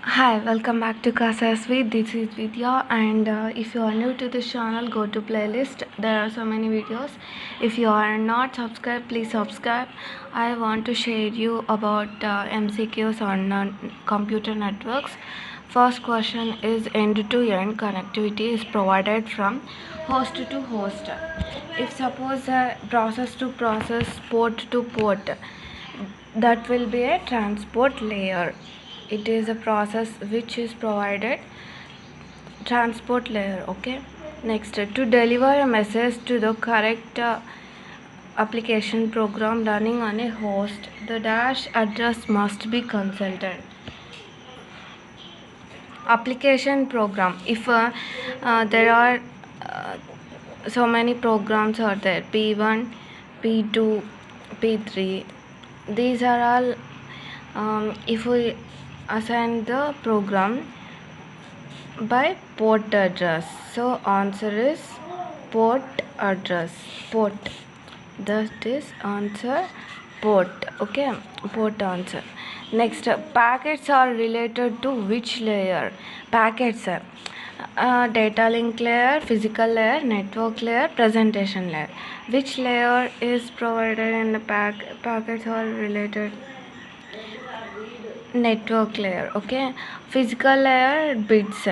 Hi, welcome back to Casa Sweet. This is Vidya, and if you are new to this channel, go to playlist. There are so many videos. If you are not subscribed, please subscribe. I want to share you about MCQs on computer networks. First question is end-to-end connectivity is provided from host to host. If suppose process to process, port to port, that will be a transport layer. It is a process which is provided transport layer. Okay, next, to deliver a message to the correct application program running on a host, the dash address must be consulted. Application program, if there are so many programs are there, p1, p2, p3, these are all if we assign the program by port address, so answer is port address, port, that is answer, port. Okay, port answer. Next, packets are related to which layer? Packets are data link layer, physical layer, network layer, presentation layer. Which layer is provided in the packets are related? Network layer. Okay, physical layer, bits.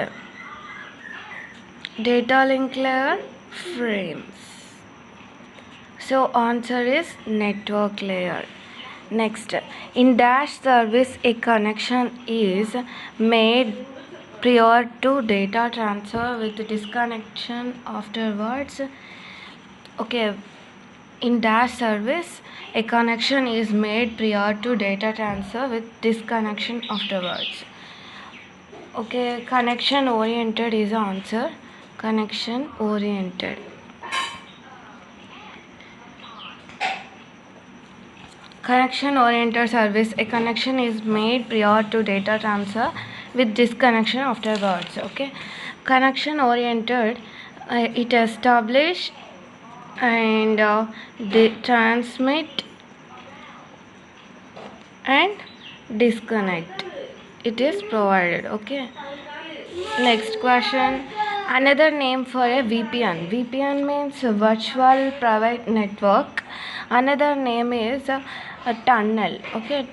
Data link layer, frames. So answer is network layer. Next, in dash service, a connection is made prior to data transfer with disconnection afterwards. Okay, in dash service, a connection is made prior to data transfer with disconnection afterwards. Okay, connection oriented is the answer. Connection oriented. Connection oriented service, a connection is made prior to data transfer with disconnection afterwards. Okay, connection oriented, it establish and transmit and disconnect, it is provided. Okay, next question, another name for a VPN. VPN means virtual private network. Another name is a tunnel. Okay,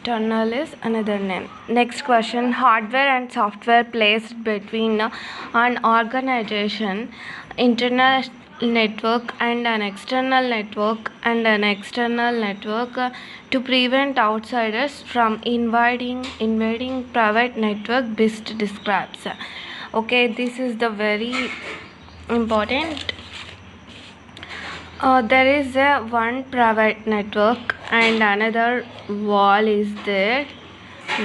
tunnel is another name. Next question, hardware and software placed between an organization, internal network and an external network to prevent outsiders from invading private network BIST describes. Okay, this is the very important. There is a one private network and another wall is there.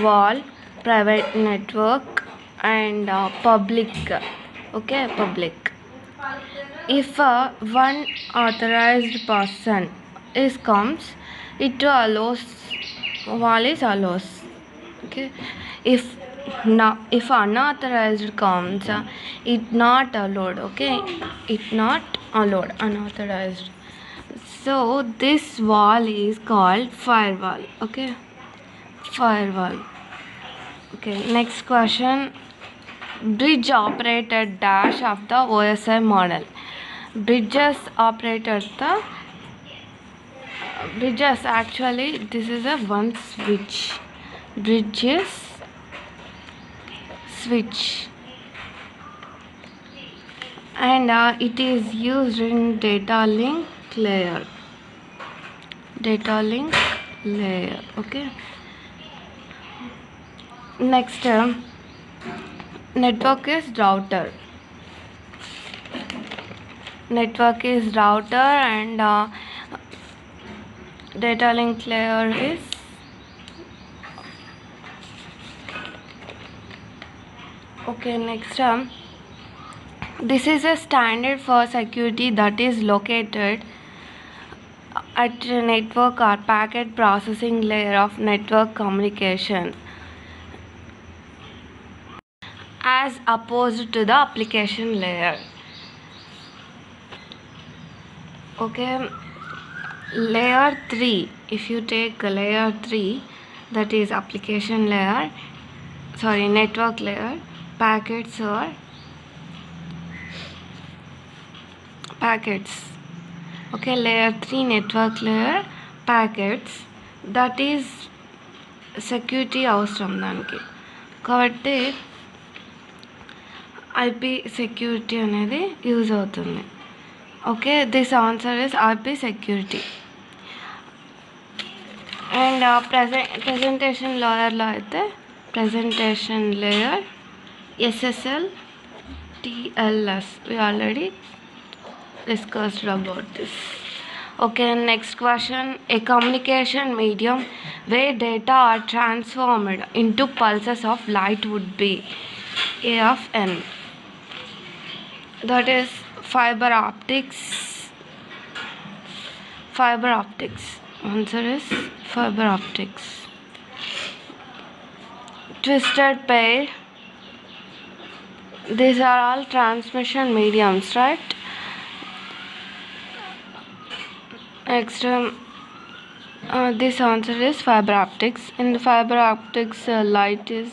Wall, private network, and public. Okay, public. If one authorized person is comes, it allows, wall is allows. Okay, if if unauthorized comes, it not allowed. Okay, it not allowed, unauthorized. So this wall is called firewall. Okay, firewall. Okay, next question, bridge operated dash of the OSI model. Bridges operated the bridges, actually this is a one switch. Bridges switch, and it is used in data link layer. Data link layer. Okay, next, network is router. Network is router and data link layer is okay. Next, this is a standard for security that is located at a network or packet processing layer of network communication, as opposed to the application layer. Okay, layer 3, if you take layer 3, that is application layer, network layer, packets or packets. Okay, layer 3 network layer, packets, that is security అవసరం దానికి. కాబట్టి IP security అనేది use అవుతుంది. Okay, this answer is IP security. And presentation లేయర్లో అయితే presentation layer SSL TLS we already discussed about this. Okay, next question. A communication medium where data are transformed into pulses of light would be A of N. That is fiber optics. Answer is fiber optics. Twisted pair. These are all transmission mediums, right? Next, this answer is fiber optics. In fiber optics, light is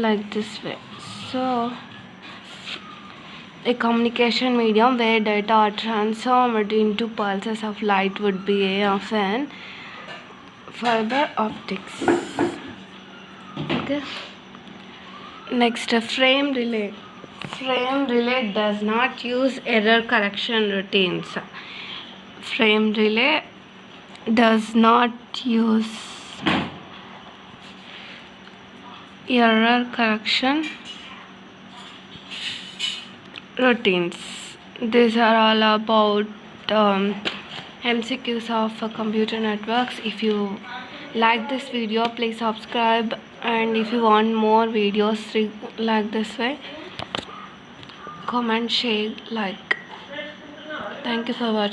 like this way. So, a communication medium where data are transformed into pulses of light would be A of N. Fiber optics. Okay. Next, frame relay. Frame relay does not use error correction routines. Frame relay does not use error correction routines. These are all about MCQs of computer networks. If you like this video, please subscribe, and if you want more videos like this way, comment, share, like. Thank you for watching.